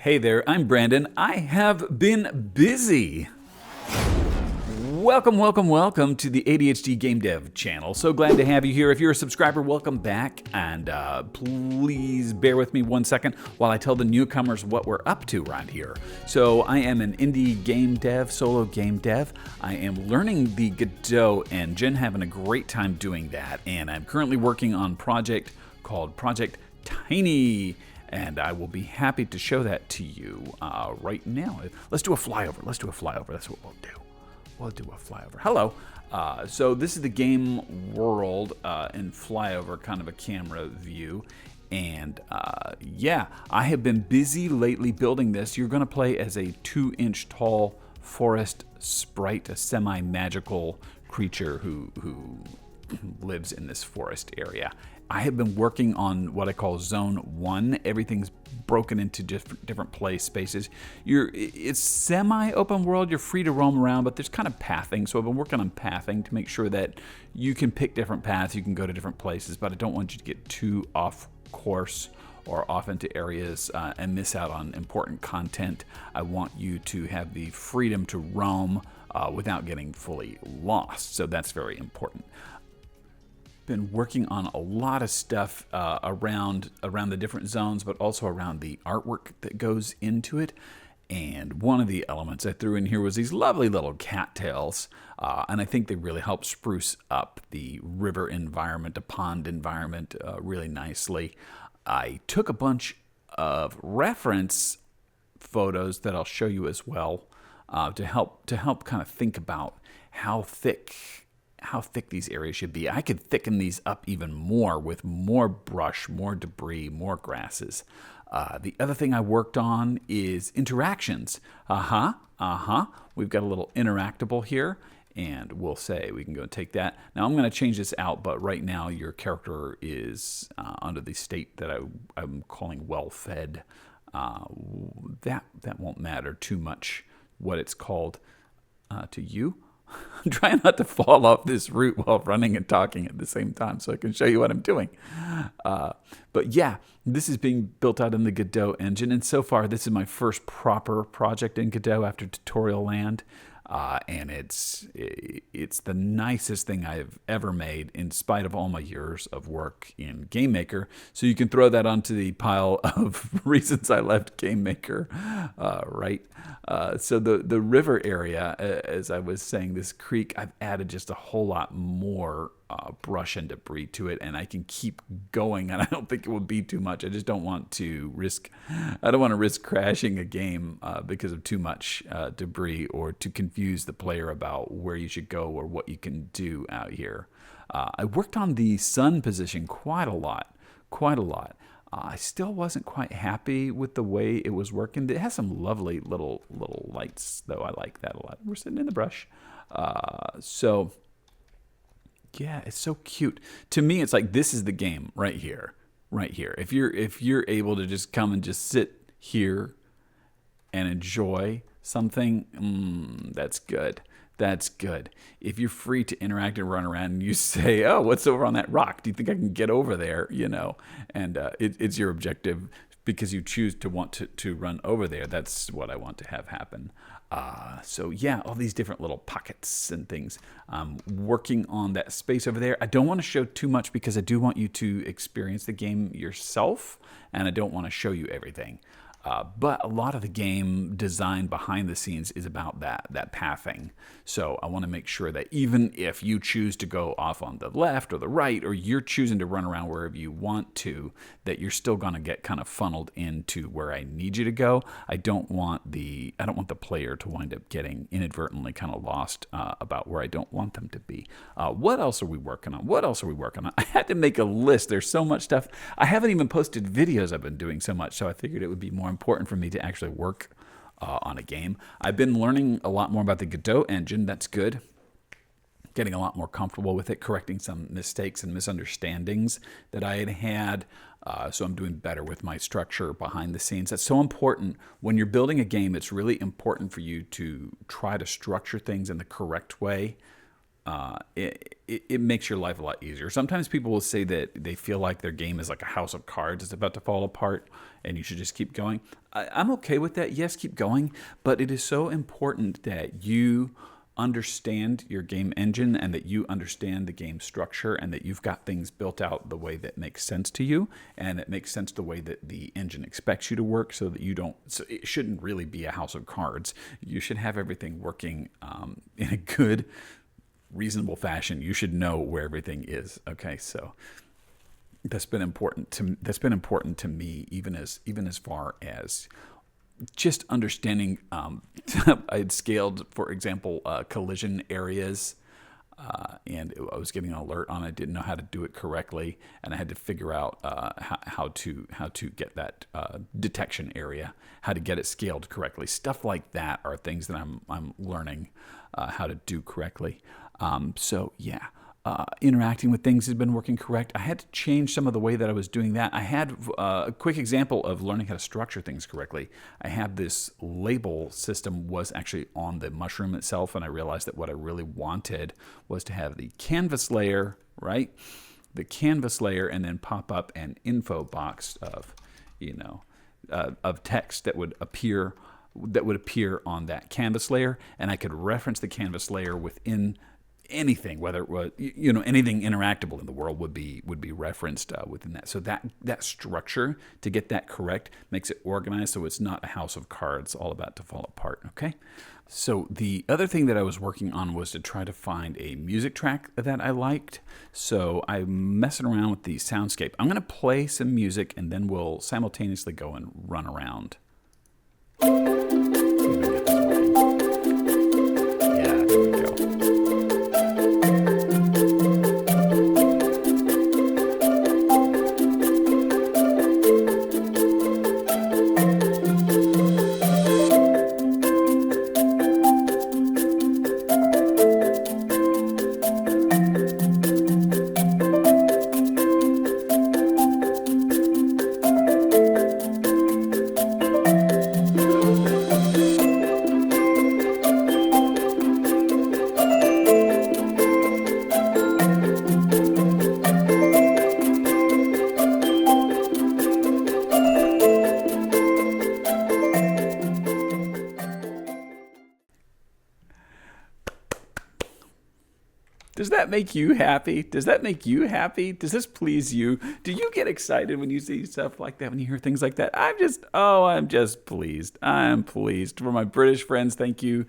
Hey there, I'm Brandon. I have been busy. Welcome to the ADHD Game Dev channel. So glad to have you here. If you're a subscriber, welcome back. And please bear with me 1 second while I tell the newcomers what we're up to right here. So I am an indie game dev, solo game dev. I am learning the Godot engine, having a great time doing that. And I'm currently working on a project called Project Tiny. And I will be happy to show that to you right now. Let's do a flyover. That's what we'll do. We'll do a flyover. Hello. So this is the game world in flyover, kind of a camera view. And yeah, I have been busy lately building this. You're going to play as a 2-inch tall forest sprite, a semi-magical creature who lives in this forest area. I have been working on what I call Zone 1. Everything's broken into different play spaces. It's semi-open world. You're free to roam around, but there's kind of pathing. So I've been working on pathing to make sure that you can pick different paths. You can go to different places, but I don't want you to get too off course or off into areas and miss out on important content. I want you to have the freedom to roam without getting fully lost. So that's very important. Been working on a lot of stuff around the different zones, but also around the artwork that goes into it. And one of the elements I threw in here was these lovely little cattails, and I think they really help spruce up the river environment, the pond environment really nicely. I took a bunch of reference photos that I'll show you as well to help kind of think about how thick these areas should be. I could thicken these up even more with more brush, more debris, more grasses. The other thing I worked on is interactions. We've got a little interactable here, and we'll say we can go and take that. Now I'm going to change this out, but right now your character is under the state that I'm calling well-fed. That won't matter too much what it's called to you. I'm trying not to fall off this route while running and talking at the same time so I can show you what I'm doing. But yeah, this is being built out in the Godot engine. And so far, this is my first proper project in Godot after tutorial land. And it's the nicest thing I've ever made in spite of all my years of work in Game Maker. So you can throw that onto the pile of reasons I left Game Maker, right? So the river area, as I was saying, this creek, I've added just a whole lot more brush and debris to it, and I can keep going, and I don't think it would be too much. I just don't want to risk crashing a game because of too much debris, or to confuse the player about where you should go or what you can do out here. I worked on the sun position quite a lot. I still wasn't quite happy with the way it was working. It has some lovely little lights, though. I like that a lot. We're sitting in the brush. So yeah, it's so cute. To me, it's like this is the game right here. If you're able to just come and just sit here and enjoy something, that's good. That's good. If you're free to interact and run around and you say, oh, what's over on that rock? Do you think I can get over there? And it's your objective because you choose to want to run over there. That's what I want to have happen. So yeah, all these different little pockets and things. Working on that space over there. I don't want to show too much because I do want you to experience the game yourself, and I don't want to show you everything. But a lot of the game design behind the scenes is about that pathing. So I want to make sure that even if you choose to go off on the left or the right, or you're choosing to run around wherever you want to, that you're still going to get kind of funneled into where I need you to go. I don't want the player to wind up getting inadvertently kind of lost about where I don't want them to be. What else are we working on? I had to make a list. There's so much stuff. I haven't even posted videos. I've been doing so much, so I figured it would be more important for me to actually work on a game. I've been learning a lot more about the Godot engine. That's good. Getting a lot more comfortable with it, correcting some mistakes and misunderstandings that I had. So I'm doing better with my structure behind the scenes. That's so important. When you're building a game, it's really important for you to try to structure things in the correct way it makes your life a lot easier. Sometimes people will say that they feel like their game is like a house of cards. It's about to fall apart and you should just keep going. I'm okay with that. Yes, keep going. But it is so important that you understand your game engine and that you understand the game structure and that you've got things built out the way that makes sense to you and it makes sense the way that the engine expects you to work, so that you don't, so it shouldn't really be a house of cards. You should have everything working in a good, reasonable fashion. You should know where everything is. Okay, so that's been important to me, even as far as just understanding. I had scaled, for example, collision areas, and I was getting an alert on it. I didn't know how to do it correctly, and I had to figure out how to get that detection area, how to get it scaled correctly. Stuff like that are things that I'm learning how to do correctly. So yeah. Interacting with things has been working correct. I had to change some of the way that I was doing that. I had a quick example of learning how to structure things correctly. I had this label system was actually on the mushroom itself, and I realized that what I really wanted was to have the canvas layer, right? The canvas layer, and then pop up an info box of, of text that would appear on that canvas layer, and I could reference the canvas layer within anything, whether it was anything interactable in the world would be referenced within that. So that structure, to get that correct, makes it organized, so it's not a house of cards all about to fall apart. Okay. So the other thing that I was working on was to try to find a music track that I liked. So I'm messing around with the soundscape. I'm going to play some music and then we'll simultaneously go and run around. See if I can get this working. Yeah, there we go. Does that make you happy? Does that make you happy? Does this please you? Do you get excited when you see stuff like that, when you hear things like that? I'm just pleased. I'm pleased. For my British friends, thank you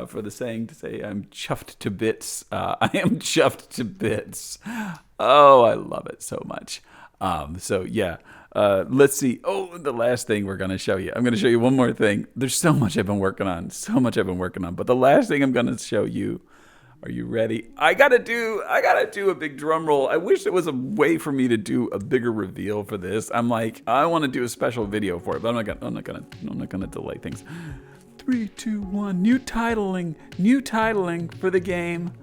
for the saying to say I'm chuffed to bits. I am chuffed to bits. Oh, I love it so much. So yeah, let's see. Oh, the last thing we're going to show you. I'm going to show you one more thing. There's so much I've been working on, but the last thing I'm going to show you. Are you ready? I gotta do a big drum roll. I wish there was a way for me to do a bigger reveal for this. I'm like, I want to do a special video for it, but I'm not gonna delay things. 3, 2, 1. New titling for the game.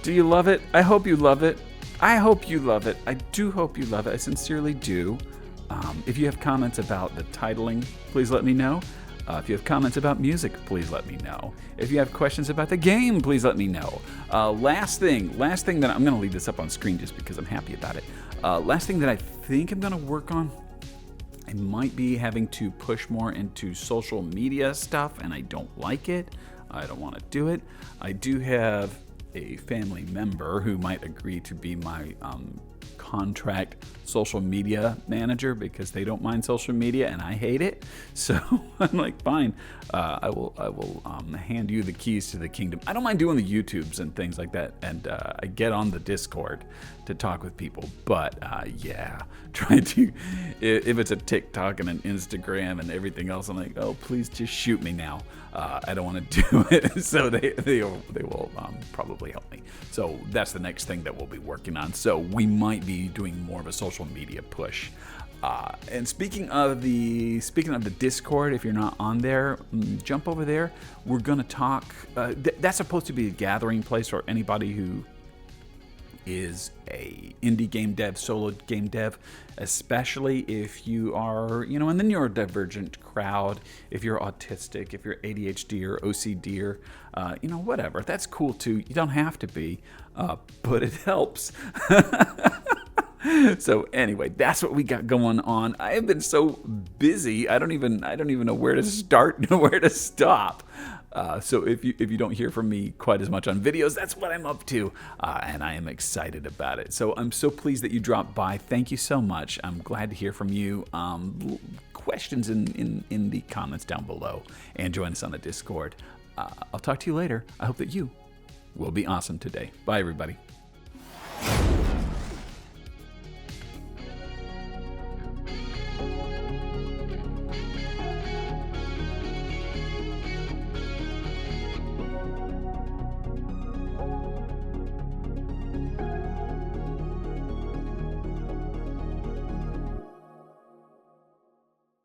Do you love it? I hope you love it. I do hope you love it. I sincerely do. If you have comments about the titling, please let me know. If you have comments about music, please let me know. If you have questions about the game, please let me know. Last thing that I'm going to leave this up on screen just because I'm happy about it. Last thing that I think I'm going to work on, I might be having to push more into social media stuff, and I don't like it. I don't want to do it. I do have a family member who might agree to be my contract social media manager because they don't mind social media and I hate it. So I'm like, fine, I will hand you the keys to the kingdom. I don't mind doing the YouTubes and things like that, and I get on the Discord to talk with people. But yeah, trying to, if it's a TikTok and an Instagram and everything else, I'm like, oh, please just shoot me now. I don't want to do it. So they will probably help me. So that's the next thing that we'll be working on. So we might be doing more of a social media push. And speaking of the Discord, if you're not on there, jump over there. We're gonna talk. That's supposed to be a gathering place for anybody who is a indie game dev, solo game dev, especially if you are, in the neurodivergent crowd, if you're autistic, if you're ADHD or OCD or, whatever. That's cool too. You don't have to be, but it helps. So anyway, that's what we got going on. I have been so busy, I don't even know where to start and where to stop. So if you don't hear from me quite as much on videos, that's what I'm up to, and I am excited about it. So I'm so pleased that you dropped by. Thank you so much. I'm glad to hear from you. Questions in the comments down below, and join us on the Discord. I'll talk to you later. I hope that you will be awesome today. Bye, everybody.